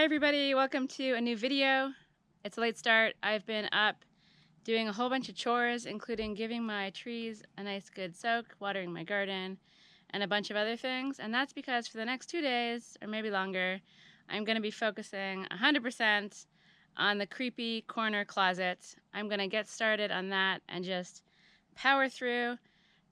everybody, welcome to a new video. It's a late start. I've been up doing a whole bunch of chores, including giving my trees a nice good soak, watering my garden, and a bunch of other things. And that's because for the next 2 days, or maybe longer, I'm going to be focusing 100% on the creepy corner closet. I'm going to get started on that and just power through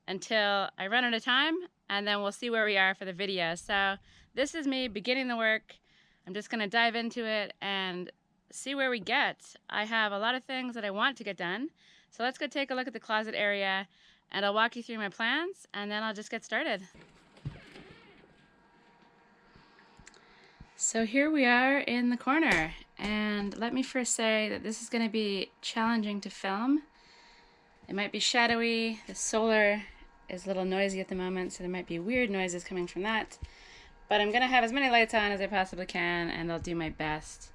until I run out of time, and then we'll see where we are for the video. So this is me beginning the work. I'm just going to dive into it and see where we get. I have a lot of things that I want to get done. So let's go take a look at the closet area and I'll walk you through my plans and then I'll just get started. So here we are in the corner, and let me first say that this is going to be challenging to film. It might be shadowy. The solar is a little noisy at the moment, so there might be weird noises coming from that. But I'm going to have as many lights on as I possibly can, and I'll do my best.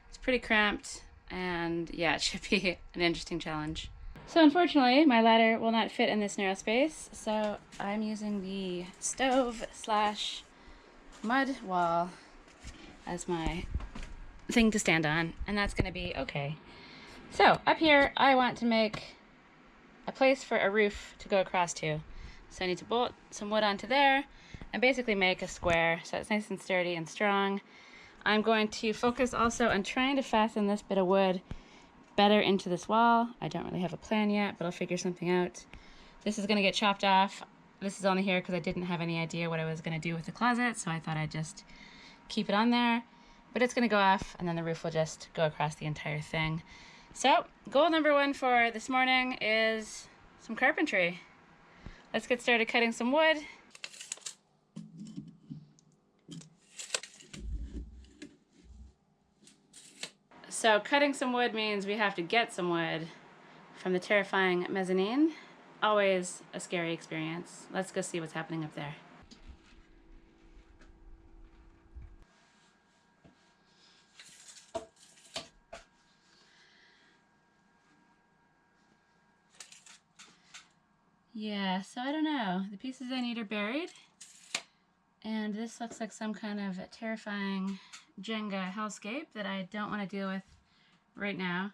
It's pretty cramped, and yeah, it should be an interesting challenge. So unfortunately, my ladder will not fit in this narrow space, so I'm using the stove / mud wall as my thing to stand on, and that's going to be okay. So up here, I want to make a place for a roof to go across to. So I need to bolt some wood onto there and basically make a square so it's nice and sturdy and strong. I'm going to focus also on trying to fasten this bit of wood better into this wall. I don't really have a plan yet, but I'll figure something out. This is going to get chopped off. This is only here because I didn't have any idea what I was going to do with the closet, so I thought I'd just keep it on there. But it's going to go off, and then the roof will just go across the entire thing. So, goal number 1 for this morning is some carpentry. Let's get started cutting some wood. So cutting some wood means we have to get some wood from the terrifying mezzanine. Always a scary experience. Let's go see what's happening up there. Yeah, so I don't know. The pieces I need are buried. And this looks like some kind of terrifying Jenga hellscape that I don't want to deal with right now.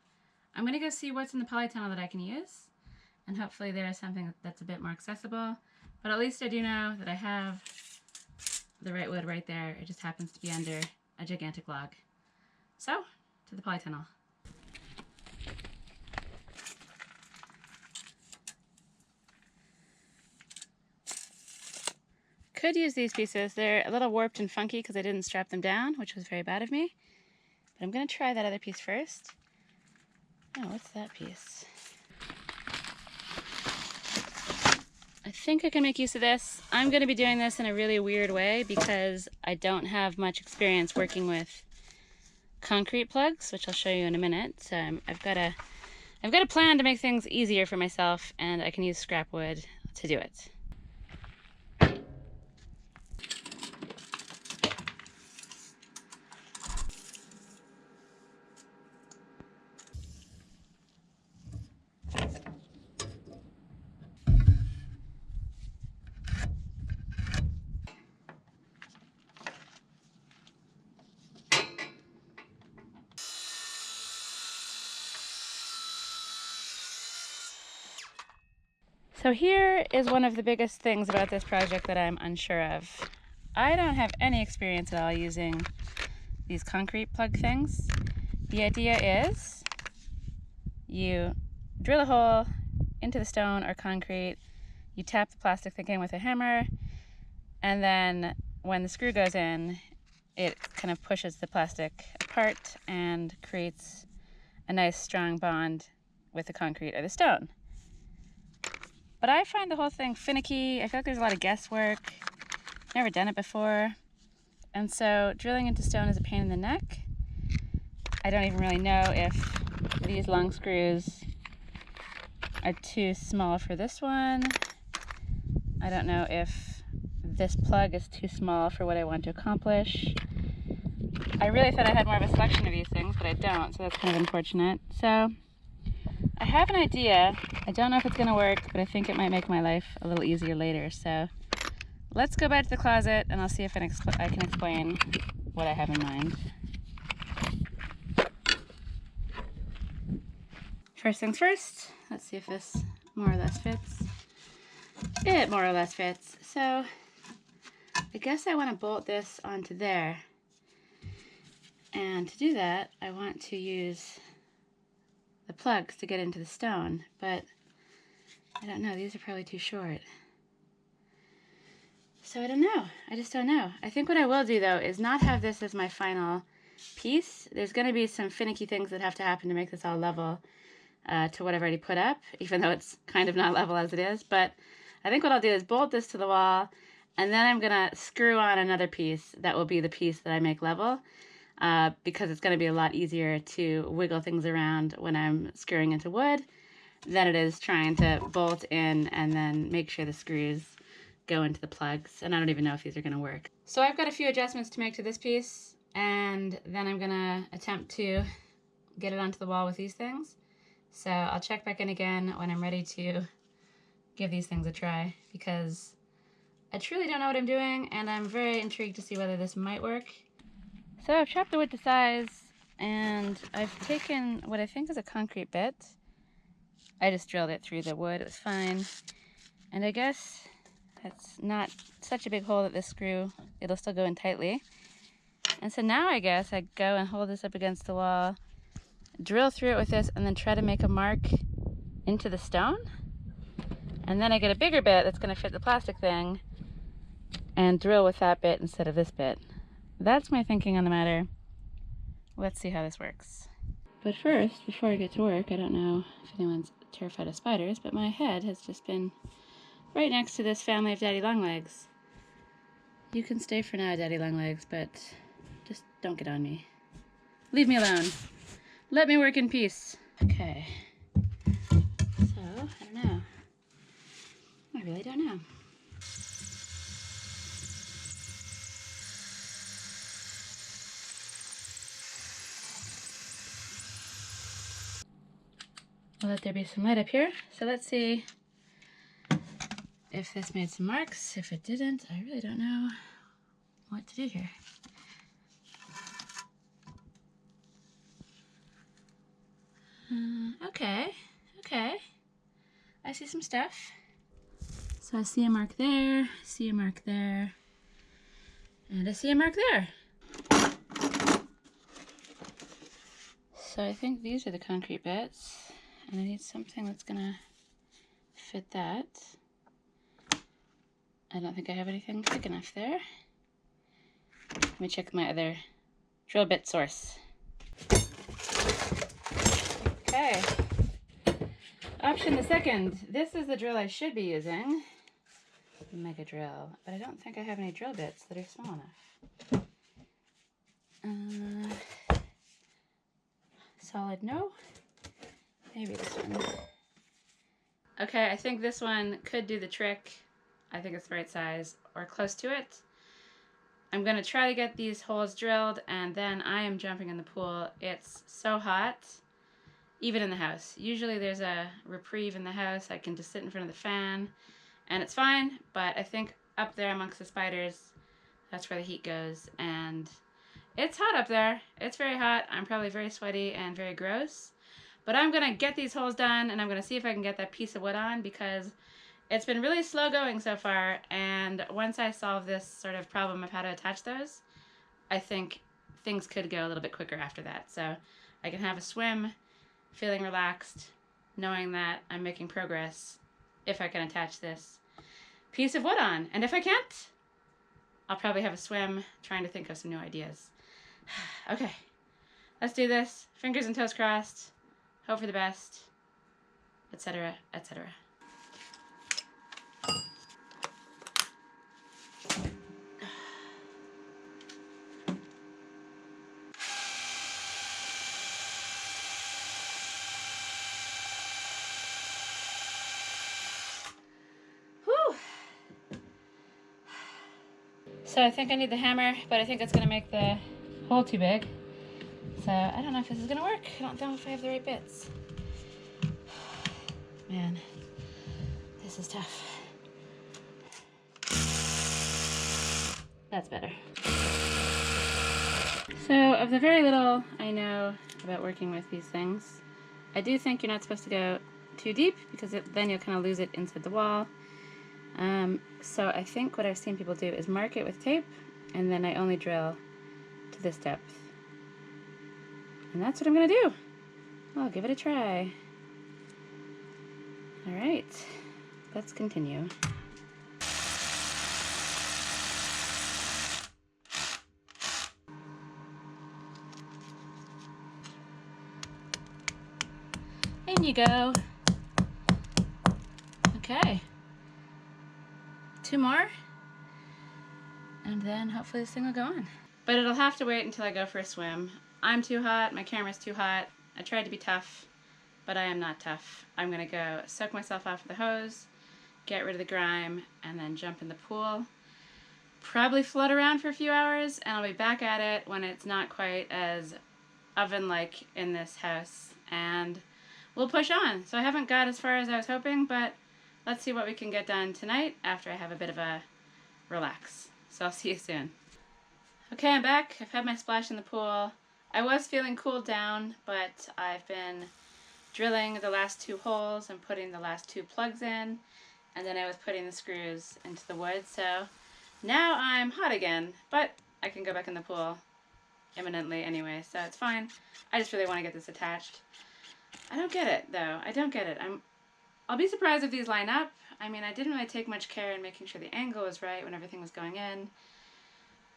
I'm going to go see what's in the polytunnel that I can use, and hopefully there is something that's a bit more accessible. But at least I do know that I have the right wood right there. It just happens to be under a gigantic log. So, to the polytunnel. Could use these pieces. They're a little warped and funky because I didn't strap them down, which was very bad of me. But I'm going to try that other piece first. Oh, what's that piece? I think I can make use of this. I'm going to be doing this in a really weird way because I don't have much experience working with concrete plugs, which I'll show you in a minute. So I've got a plan to make things easier for myself, and I can use scrap wood to do it. So here is one of the biggest things about this project that I'm unsure of. I don't have any experience at all using these concrete plug things. The idea is you drill a hole into the stone or concrete, you tap the plastic thing in with a hammer, and then when the screw goes in, it kind of pushes the plastic apart and creates a nice strong bond with the concrete or the stone. But I find the whole thing finicky. I feel like there's a lot of guesswork. Never done it before. And so drilling into stone is a pain in the neck. I don't even really know if these long screws are too small for this one. I don't know if this plug is too small for what I want to accomplish. I really thought I had more of a selection of these things, but I don't, so that's kind of unfortunate. So I have an idea. I don't know if it's going to work, but I think it might make my life a little easier later. So let's go back to the closet and I'll see if I can explain what I have in mind. First things first, let's see if this more or less fits. It more or less fits. So I guess I want to bolt this onto there. And to do that, I want to use the plugs to get into the stone, but I don't know, these are probably too short. So I don't know, I just don't know. I think what I will do though is not have this as my final piece. There's going to be some finicky things that have to happen to make this all level to what I've already put up, even though it's kind of not level as it is. But I think what I'll do is bolt this to the wall, and then I'm going to screw on another piece that will be the piece that I make level, because it's going to be a lot easier to wiggle things around when I'm screwing into wood than it is trying to bolt in and then make sure the screws go into the plugs. And I don't even know if these are going to work. So I've got a few adjustments to make to this piece, and then I'm going to attempt to get it onto the wall with these things. So I'll check back in again when I'm ready to give these things a try, because I truly don't know what I'm doing, and I'm very intrigued to see whether this might work. So I've chopped the wood to size, and I've taken what I think is a concrete bit. I just drilled it through the wood, it was fine. And I guess that's not such a big hole that this screw, it'll still go in tightly. And so now I guess I go and hold this up against the wall, drill through it with this, and then try to make a mark into the stone. And then I get a bigger bit that's going to fit the plastic thing and drill with that bit instead of this bit. That's my thinking on the matter. Let's see how this works. But first, before I get to work, I don't know if anyone's terrified of spiders, but my head has just been right next to this family of daddy longlegs. You can stay for now, daddy longlegs, but just don't get on me. Leave me alone. Let me work in peace. Okay. So, I don't know. I really don't know. I'll let there be some light up here. So let's see if this made some marks. If it didn't, I really don't know what to do here. Okay. I see some stuff. So I see a mark there, I see a mark there, and I see a mark there. So I think these are the concrete bits, and I need something that's gonna fit that. I don't think I have anything thick enough there. Let me check my other drill bit source. Okay. Option the second. This is the drill I should be using. Mega drill. But I don't think I have any drill bits that are small enough. Solid no. Maybe this one. Okay, I think this one could do the trick. I think it's the right size, or close to it. I'm going to try to get these holes drilled, and then I am jumping in the pool. It's so hot, even in the house. Usually there's a reprieve in the house. I can just sit in front of the fan, and it's fine, but I think up there amongst the spiders, that's where the heat goes, and it's hot up there. It's very hot. I'm probably very sweaty and very gross, but I'm going to get these holes done, and I'm going to see if I can get that piece of wood on, because it's been really slow going so far, and once I solve this sort of problem of how to attach those, I think things could go a little bit quicker after that. So I can have a swim, feeling relaxed, knowing that I'm making progress if I can attach this piece of wood on. And if I can't, I'll probably have a swim trying to think of some new ideas. Okay, let's do this. Fingers and toes crossed. Hope for the best, etc., etc. So I think I need the hammer, but I think it's going to make the hole too big. So I don't know if this is going to work. I don't know if I have the right bits. Man, this is tough. That's better. So of the very little I know about working with these things, I do think you're not supposed to go too deep because then you'll kind of lose it inside the wall. So I think what I've seen people do is mark it with tape, and then I only drill to this depth. And that's what I'm gonna do. I'll give it a try. All right, let's continue. In you go. Okay. 2 more. And then hopefully this thing will go on. But it'll have to wait until I go for a swim. I'm too hot, my camera's too hot. I tried to be tough, but I am not tough. I'm gonna go soak myself off with the hose, get rid of the grime, and then jump in the pool. Probably float around for a few hours, and I'll be back at it when it's not quite as oven-like in this house, and we'll push on. So I haven't got as far as I was hoping, but let's see what we can get done tonight after I have a bit of a relax. So I'll see you soon. Okay, I'm back. I've had my splash in the pool. I was feeling cooled down, but I've been drilling the last 2 holes and putting the last 2 plugs in, and then I was putting the screws into the wood, so now I'm hot again, but I can go back in the pool imminently anyway, so it's fine. I just really want to get this attached. I don't get it, though. I don't get it. I'll be surprised if these line up. I mean, I didn't really take much care in making sure the angle was right when everything was going in.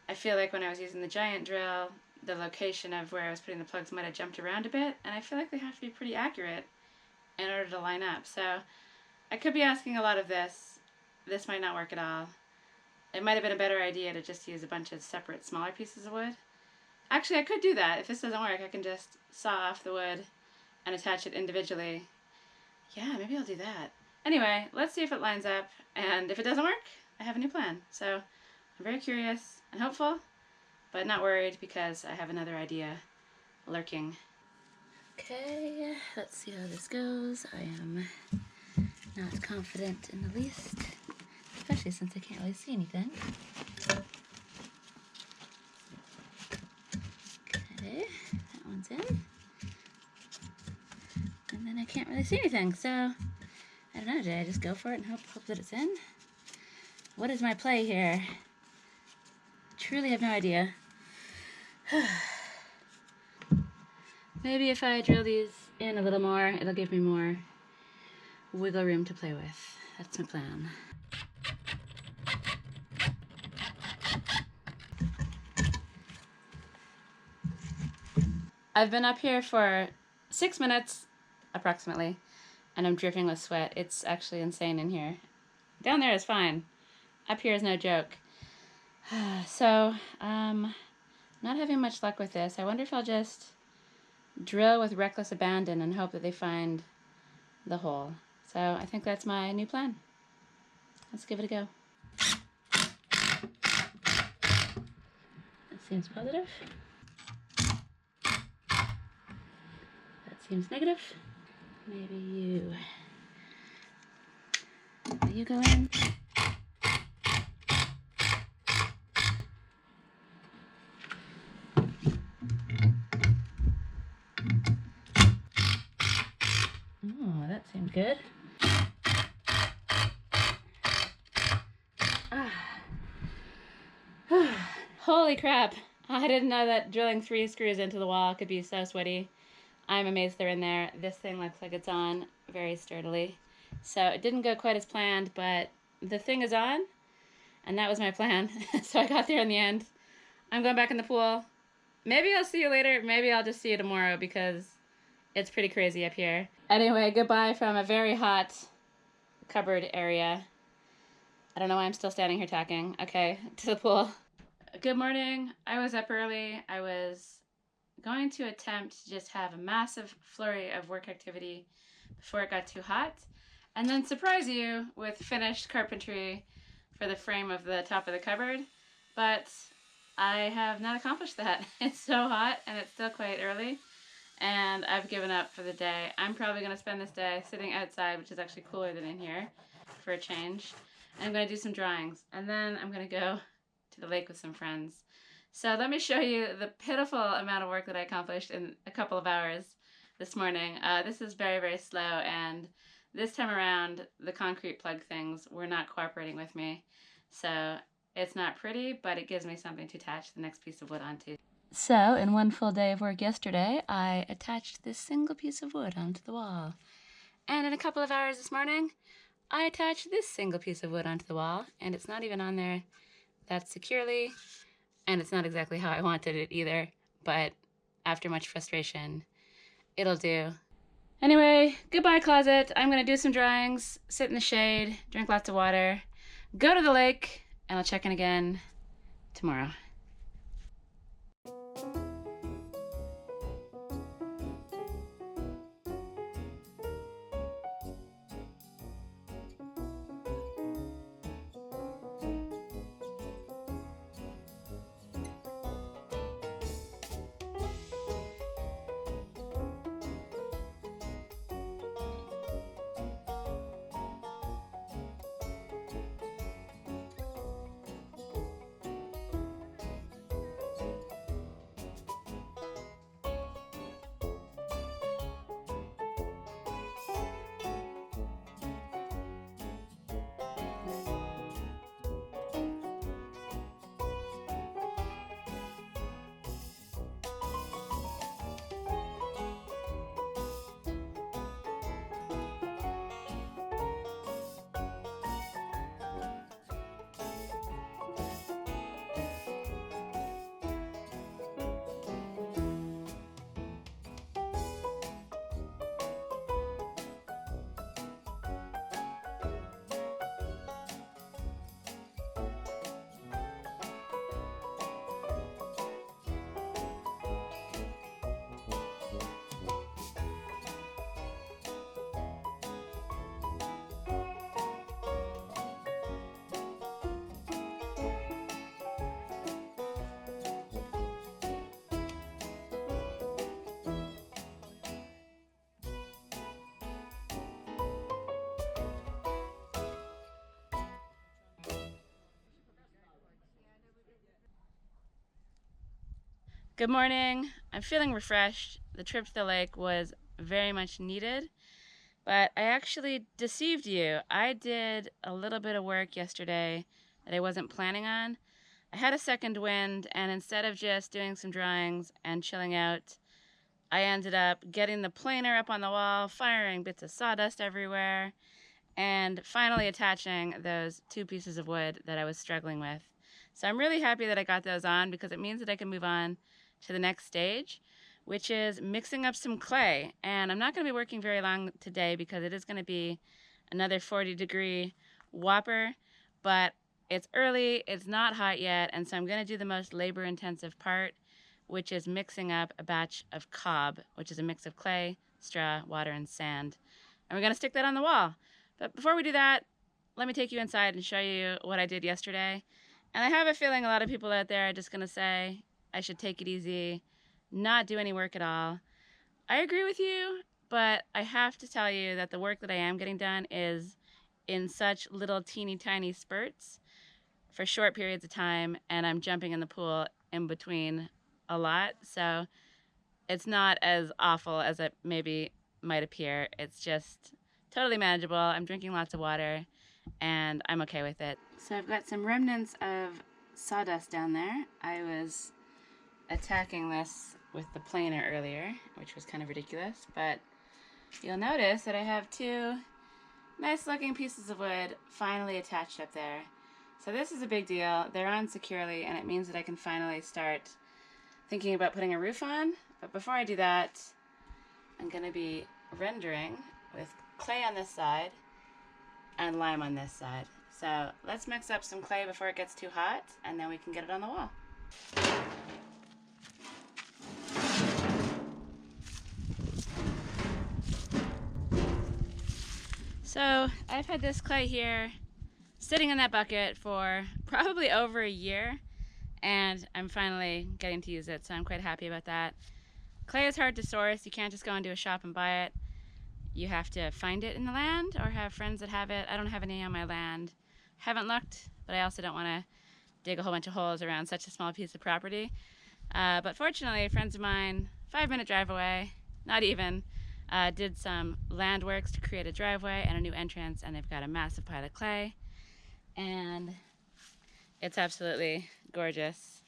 I feel like when I was using the giant drill, the location of where I was putting the plugs might have jumped around a bit, and I feel like they have to be pretty accurate in order to line up. So I could be asking a lot of this. This might not work at all. It might have been a better idea to just use a bunch of separate smaller pieces of wood. Actually, I could do that. If this doesn't work, I can just saw off the wood and attach it individually. Yeah, maybe I'll do that. Anyway, let's see if it lines up, and if it doesn't work, I have a new plan. So I'm very curious and hopeful, but not worried because I have another idea lurking. Okay, let's see how this goes. I am not confident in the least, especially since I can't really see anything. Okay, that one's in. And then I can't really see anything, so I don't know, did I just go for it and hope that it's in? What is my play here? Truly have no idea. Maybe if I drill these in a little more, it'll give me more wiggle room to play with. That's my plan. I've been up here for 6 minutes, approximately, and I'm dripping with sweat. It's actually insane in here. Down there is fine. Up here is no joke. So, not having much luck with this. I wonder if I'll just drill with reckless abandon and hope that they find the hole. So I think that's my new plan. Let's give it a go. That seems positive. That seems negative. Maybe you go in. Oh, that seemed good. Holy crap. I didn't know that drilling 3 screws into the wall could be so sweaty. I'm amazed they're in there. This thing looks like it's on very sturdily. So it didn't go quite as planned, but the thing is on, and that was my plan. So I got there in the end. I'm going back in the pool. Maybe I'll see you later. Maybe I'll just see you tomorrow because it's pretty crazy up here. Anyway, goodbye from a very hot cupboard area. I don't know why I'm still standing here talking. Okay, to the pool. Good morning. I was up early. I was going to attempt to just have a massive flurry of work activity before it got too hot, and then surprise you with finished carpentry for the frame of the top of the cupboard, but I have not accomplished that. It's so hot and it's still quite early, and I've given up for the day. I'm probably going to spend this day sitting outside, which is actually cooler than in here, for a change. And I'm going to do some drawings, and then I'm going to go to the lake with some friends. So let me show you the pitiful amount of work that I accomplished in a couple of hours. this morning. This is very, very slow, and this time around, the concrete plug things were not cooperating with me. So it's not pretty, but it gives me something to attach the next piece of wood onto. So, in one full day of work yesterday, I attached this single piece of wood onto the wall. And in a couple of hours this morning, I attached this single piece of wood onto the wall, and it's not even on there that securely, and it's not exactly how I wanted it either, but after much frustration, it'll do. Anyway, goodbye closet. I'm gonna do some drawings, sit in the shade, drink lots of water, go to the lake, and I'll check in again tomorrow. Good morning. I'm feeling refreshed. The trip to the lake was very much needed, but I actually deceived you. I did a little bit of work yesterday that I wasn't planning on. I had a second wind, and instead of just doing some drawings and chilling out, I ended up getting the planer up on the wall, firing bits of sawdust everywhere, and finally attaching those two pieces of wood that I was struggling with. So I'm really happy that I got those on, because it means that I can move on to the next stage, which is mixing up some clay. And I'm not going to be working very long today, because it is going to be another 40-degree whopper, but it's early, it's not hot yet, and so I'm going to do the most labor-intensive part, which is mixing up a batch of cob, which is a mix of clay, straw, water, and sand. And we're going to stick that on the wall. But before we do that, let me take you inside and show you what I did yesterday. And I have a feeling a lot of people out there are just going to say I should take it easy, not do any work at all. I agree with you, but I have to tell you that the work that I am getting done is in such little teeny tiny spurts for short periods of time, and I'm jumping in the pool in between a lot, so it's not as awful as it maybe might appear. It's just totally manageable. I'm drinking lots of water, and I'm okay with it. So I've got some remnants of sawdust down there. I was attacking this with the planer earlier, which was kind of ridiculous, but you'll notice that I have two nice looking pieces of wood finally attached up there. So this is a big deal. They're on securely, and it means that I can finally start thinking about putting a roof on. But before I do that, I'm going to be rendering with clay on this side and lime on this side. So let's mix up some clay before it gets too hot, and then we can get it on the wall. So I've had this clay here sitting in that bucket for probably over a year, and I'm finally getting to use it, so I'm quite happy about that. Clay is hard to source. You can't just go into a shop and buy it. You have to find it in the land or have friends that have it. I don't have any on my land. Haven't looked, but I also don't want to dig a whole bunch of holes around such a small piece of property. But fortunately, friends of mine, 5-minute drive away, not even, Did some land works to create a driveway and a new entrance, and they've got a massive pile of clay, and it's absolutely gorgeous,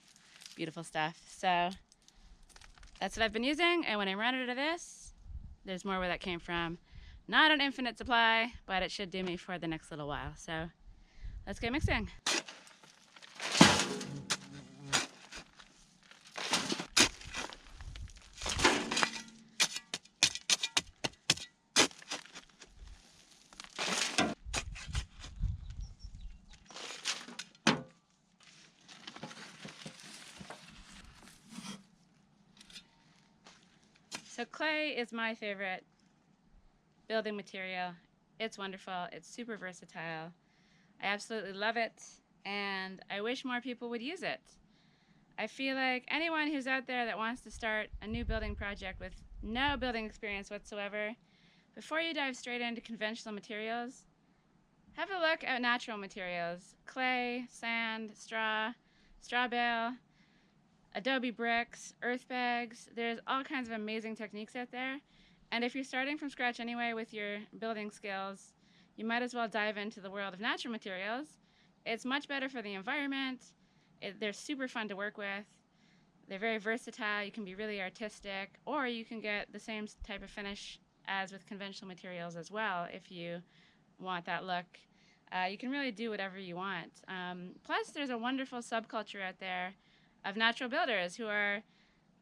beautiful stuff. So that's what I've been using, and when I run out of this, there's more where that came from. Not an infinite supply, but it should do me for the next little while. So let's get mixing. So clay is my favorite building material. It's wonderful, it's super versatile. I absolutely love it, and I wish more people would use it. I feel like anyone who's out there that wants to start a new building project with no building experience whatsoever, before you dive straight into conventional materials, have a look at natural materials. Clay, sand, straw bale, adobe bricks, earth bags. There's all kinds of amazing techniques out there. And if you're starting from scratch anyway with your building skills, you might as well dive into the world of natural materials. It's much better for the environment. They're super fun to work with. They're very versatile. You can be really artistic, or you can get the same type of finish as with conventional materials as well if you want that look. You can really do whatever you want. Plus, there's a wonderful subculture out there of natural builders who are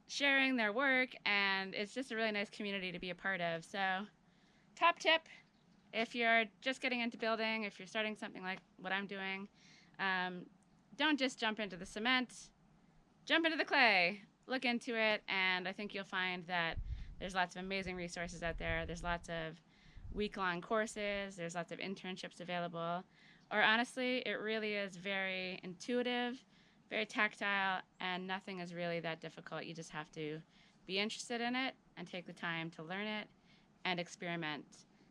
sharing their work, and it's just a really nice community to be a part of. So, top tip, if you're just getting into building, if you're starting something like what I'm doing, don't just jump into the cement, jump into the clay. Look into it, and I think you'll find that there's lots of amazing resources out there. There's lots of week-long courses, there's lots of internships available, or honestly, it really is very intuitive, very tactile, and nothing is really that difficult. You just have to be interested in it and take the time to learn it and experiment.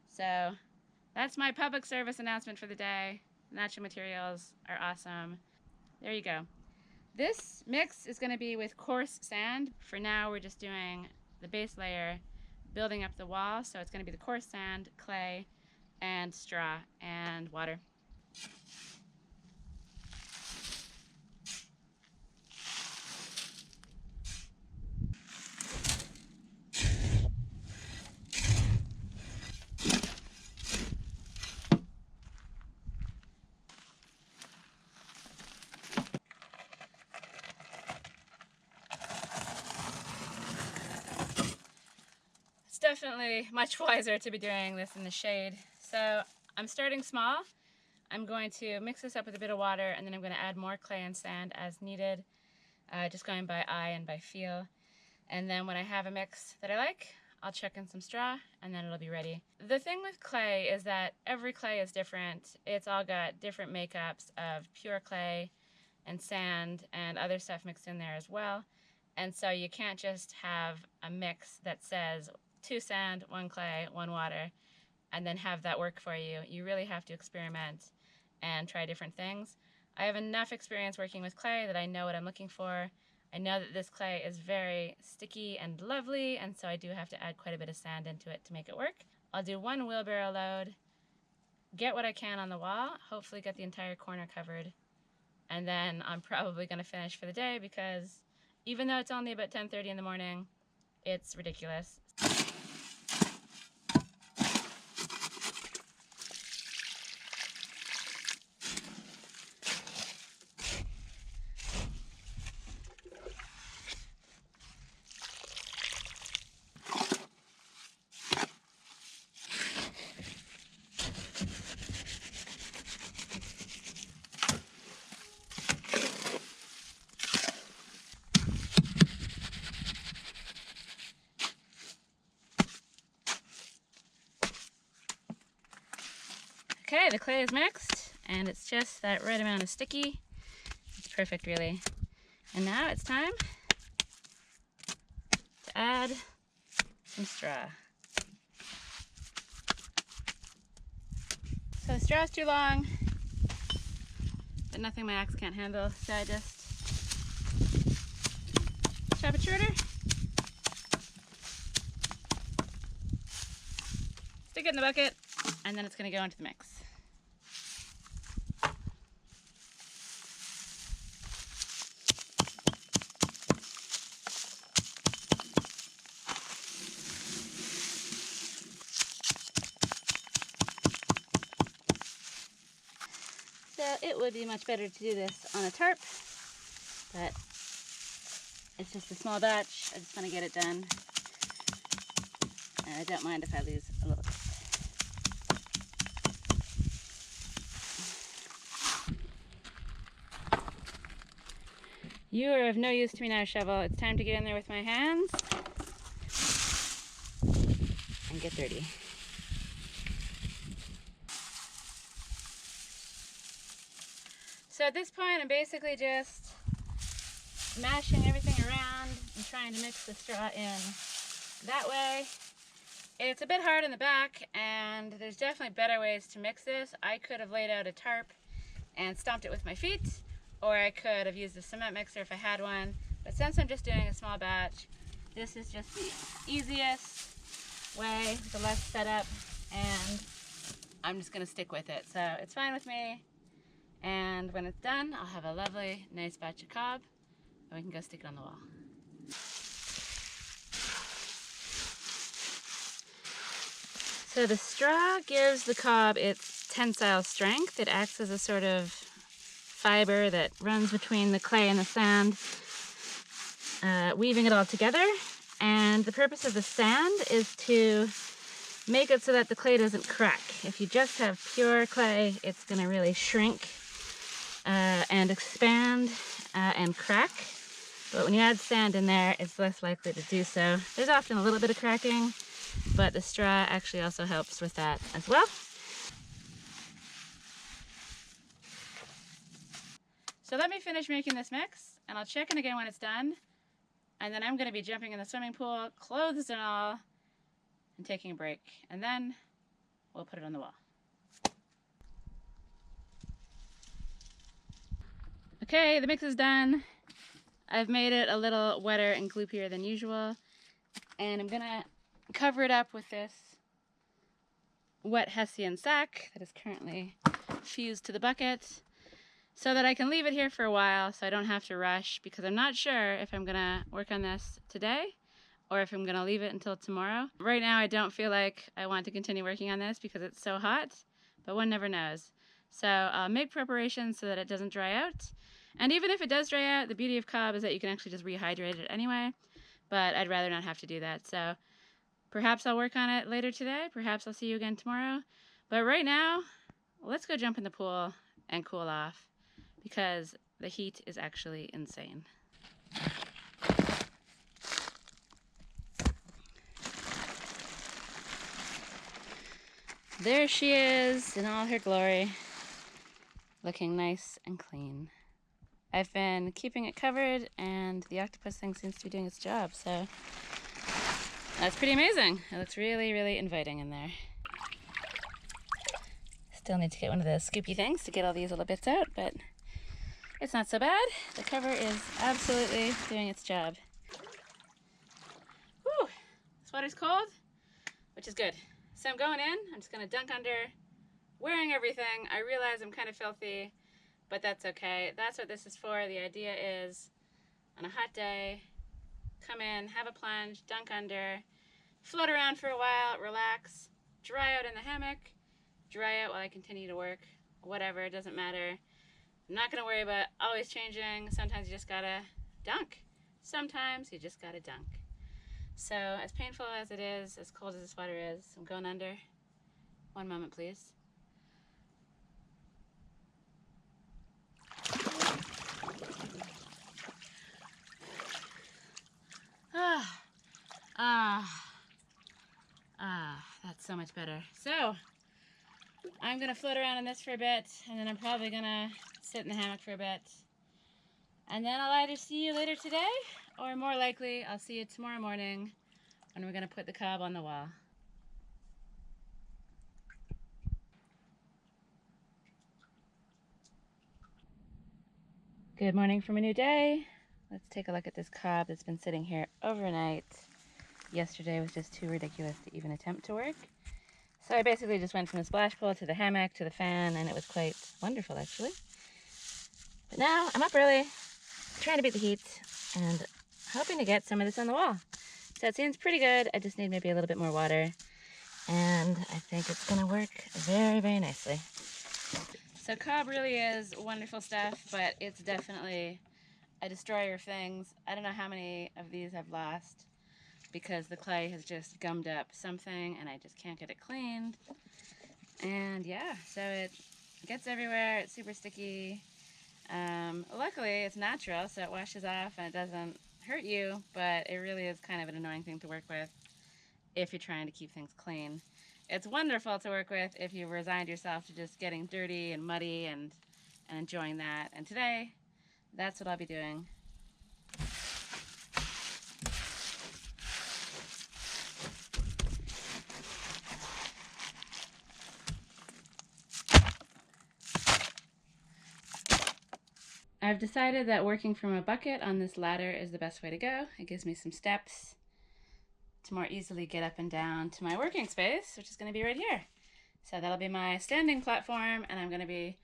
So that's my public service announcement for the day. Natural materials are awesome. There you go. This mix is going to be with coarse sand. For now, we're just doing the base layer, building up the wall. So it's going to be the coarse sand, clay, and straw, and water. Definitely much wiser to be doing this in the shade. So I'm starting small. I'm going to mix this up with a bit of water, and then I'm going to add more clay and sand as needed, just going by eye and by feel. And then when I have a mix that I like, I'll chuck in some straw, and then it'll be ready. The thing with clay is that every clay is different. It's all got different makeups of pure clay and sand and other stuff mixed in there as well. And so you can't just have a mix that says 2 sand, 1 clay, 1 water, and then have that work for you. You really have to experiment and try different things. I have enough experience working with clay that I know what I'm looking for. I know that this clay is very sticky and lovely, and so I do have to add quite a bit of sand into it to make it work. I'll do 1 wheelbarrow load, get what I can on the wall, hopefully get the entire corner covered, and then I'm probably going to finish for the day because even though it's only about 10:30 in the morning, it's ridiculous. Okay, the clay is mixed, and it's just that right amount of sticky. It's perfect, really. And now it's time to add some straw. So the straw's too long, but nothing my axe can't handle, so I just chop it shorter. stick it in the bucket, and then it's going to go into the mix. So it would be much better to do this on a tarp, but it's just a small batch. I just want to get it done, and I don't mind if I lose a little bit. You are of no use to me now, shovel. It's time to get in there with my hands and get dirty. So at this point, I'm basically just mashing everything around and trying to mix the straw in that way. It's a bit hard in the back, and there's definitely better ways to mix this. I could have laid out a tarp and stomped it with my feet, or I could have used a cement mixer if I had one. But since I'm just doing a small batch, this is just the easiest way, the less setup, and I'm just gonna stick with it. So it's fine with me. And when it's done, I'll have a lovely, nice batch of cob, and we can go stick it on the wall. So the straw gives the cob its tensile strength. It acts as a sort of fiber that runs between the clay and the sand, weaving it all together. And the purpose of the sand is to make it so that the clay doesn't crack. If you just have pure clay, it's going to really shrink and expand and crack. But when you add sand in there, it's less likely to do so. There's often a little bit of cracking, but the straw actually also helps with that as well. So let me finish making this mix, and I'll check in again when it's done. And then I'm going to be jumping in the swimming pool, clothes and all, and taking a break. And then we'll put it on the wall. Okay, the mix is done. I've made it a little wetter and gloopier than usual. And I'm going to cover it up with this wet Hessian sack that is currently fused to the bucket, so that I can leave it here for a while so I don't have to rush, because I'm not sure if I'm going to work on this today or if I'm going to leave it until tomorrow. Right now I don't feel like I want to continue working on this because it's so hot, but one never knows. So I'll make preparations so that it doesn't dry out. And even if it does dry out, the beauty of cob is that you can actually just rehydrate it anyway, but I'd rather not have to do that. So perhaps I'll work on it later today, perhaps I'll see you again tomorrow. But right now, let's go jump in the pool and cool off, because the heat is actually insane. There she is in all her glory, looking nice and clean. I've been keeping it covered, and the octopus thing seems to be doing its job, so that's pretty amazing. It looks really, really inviting in there. Still need to get one of those scoopy things to get all these little bits out, but it's not so bad. The cover is absolutely doing its job. Whew, this water's cold, which is good. So I'm going in, I'm just gonna dunk under, wearing everything. I realize I'm kind of filthy, but that's okay. That's what this is for. The idea is, on a hot day, come in, have a plunge, dunk under, float around for a while, relax, dry out in the hammock, dry out while I continue to work, whatever, it doesn't matter. I'm not gonna worry about always changing. Sometimes you just gotta dunk. Sometimes you just gotta dunk. So as painful as it is, as cold as this water is, I'm going under. One moment, please. That's so much better. So I'm gonna float around in this for a bit, and then I'm probably gonna sit in the hammock for a bit. And then I'll either see you later today, or more likely I'll see you tomorrow morning when we're gonna put the cob on the wall. Good morning from a new day. Let's take a look at this cob that's been sitting here overnight. Yesterday was just too ridiculous to even attempt to work. So I basically just went from the splash pool to the hammock to the fan, and it was quite wonderful actually. But now I'm up early, trying to beat the heat, and hoping to get some of this on the wall. So it seems pretty good. I just need maybe a little bit more water, and I think it's gonna work very, very nicely. So cob really is wonderful stuff, but it's definitely a destroyer of things. I don't know how many of these I've lost because the clay has just gummed up something and I just can't get it cleaned. And yeah, so it gets everywhere. It's super sticky. Luckily it's natural, so it washes off and it doesn't hurt you, but it really is kind of an annoying thing to work with if you're trying to keep things clean. It's wonderful to work with if you've resigned yourself to just getting dirty and muddy and enjoying that. And today, that's what I'll be doing. I've decided that working from a bucket on this ladder is the best way to go. It gives me some steps to more easily get up and down to my working space, which is going to be right here. So that'll be my standing platform, and I'm going to be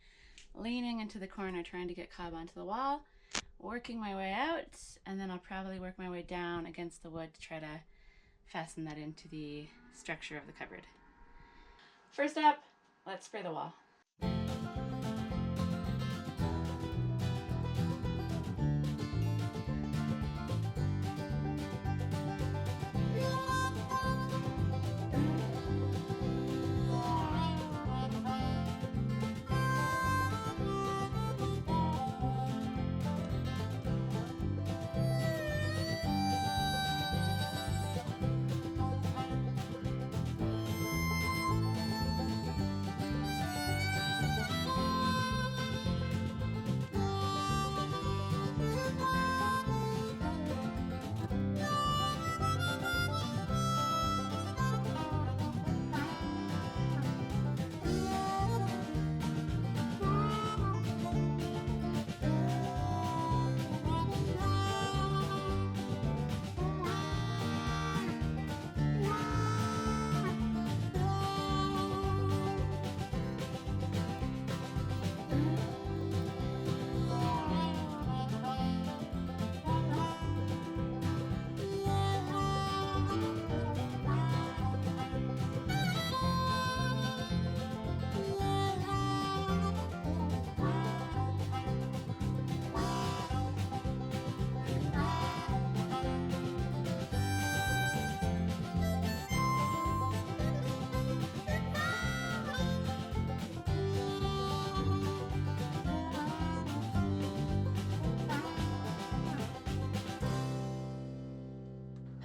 leaning into the corner trying to get cob onto the wall, working my way out, and then I'll probably work my way down against the wood to try to fasten that into the structure of the cupboard. First up, let's spray the wall.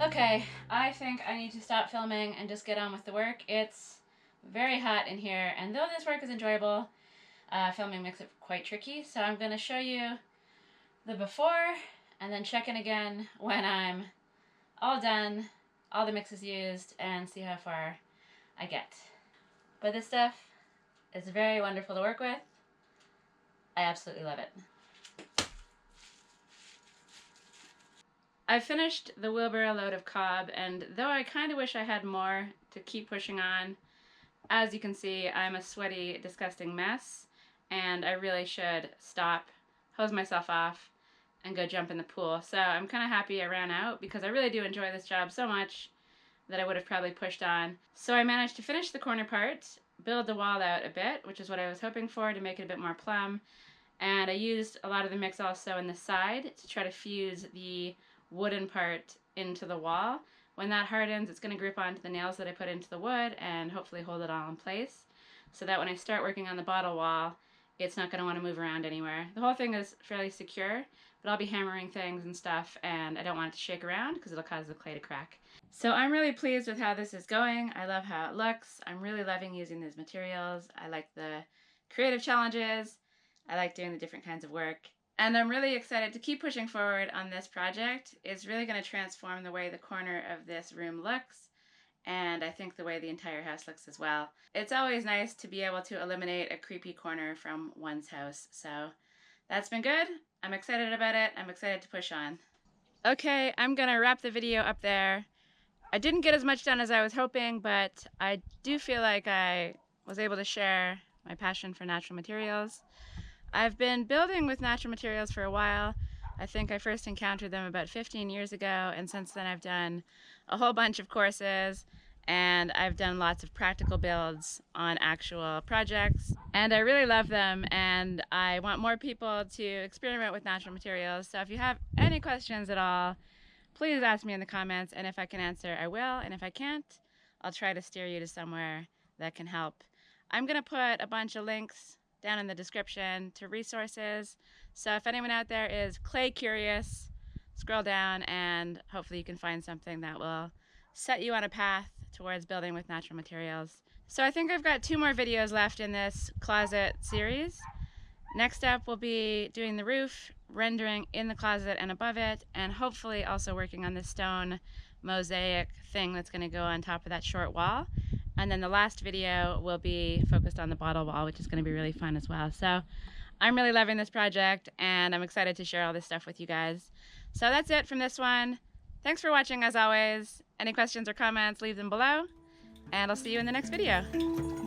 Okay, I think I need to stop filming and just get on with the work. It's very hot in here, and though this work is enjoyable, filming makes it quite tricky. So I'm going to show you the before and then check in again when I'm all done, all the mixes used, and see how far I get. But this stuff is very wonderful to work with. I absolutely love it. I finished the wheelbarrow load of cob, and though I kind of wish I had more to keep pushing on, as you can see, I'm a sweaty, disgusting mess, and I really should stop, hose myself off, and go jump in the pool. So I'm kind of happy I ran out because I really do enjoy this job so much that I would have probably pushed on. So I managed to finish the corner part, build the wall out a bit, which is what I was hoping for to make it a bit more plumb, and I used a lot of the mix also in the side to try to fuse the wooden part into the wall. When that hardens, it's going to grip onto the nails that I put into the wood and hopefully hold it all in place so that when I start working on the bottle wall, it's not going to want to move around anywhere. The whole thing is fairly secure, but I'll be hammering things and stuff, and I don't want it to shake around because it'll cause the clay to crack. So I'm really pleased with how this is going. I love how it looks. I'm really loving using these materials. I like the creative challenges. I like doing the different kinds of work. And I'm really excited to keep pushing forward on this project. It's really going to transform the way the corner of this room looks, and I think the way the entire house looks as well. It's always nice to be able to eliminate a creepy corner from one's house. So that's been good. I'm excited about it. I'm excited to push on. Okay, I'm going to wrap the video up there. I didn't get as much done as I was hoping, but I do feel like I was able to share my passion for natural materials. I've been building with natural materials for a while. I think I first encountered them about 15 years ago, and since then I've done a whole bunch of courses, and I've done lots of practical builds on actual projects, and I really love them, and I want more people to experiment with natural materials. So if you have any questions at all, please ask me in the comments, and if I can answer, I will, and if I can't, I'll try to steer you to somewhere that can help. I'm going to put a bunch of links down in the description to resources, so if anyone out there is clay curious, scroll down and hopefully you can find something that will set you on a path towards building with natural materials. So I think I've got 2 more videos left in this closet series. Next up we'll be doing the roof, rendering in the closet and above it, and hopefully also working on the stone mosaic thing that's going to go on top of that short wall. And then the last video will be focused on the bottle wall, which is going to be really fun as well. So I'm really loving this project, and I'm excited to share all this stuff with you guys. So that's it from this one. Thanks for watching as always. Any questions or comments, leave them below, and I'll see you in the next video.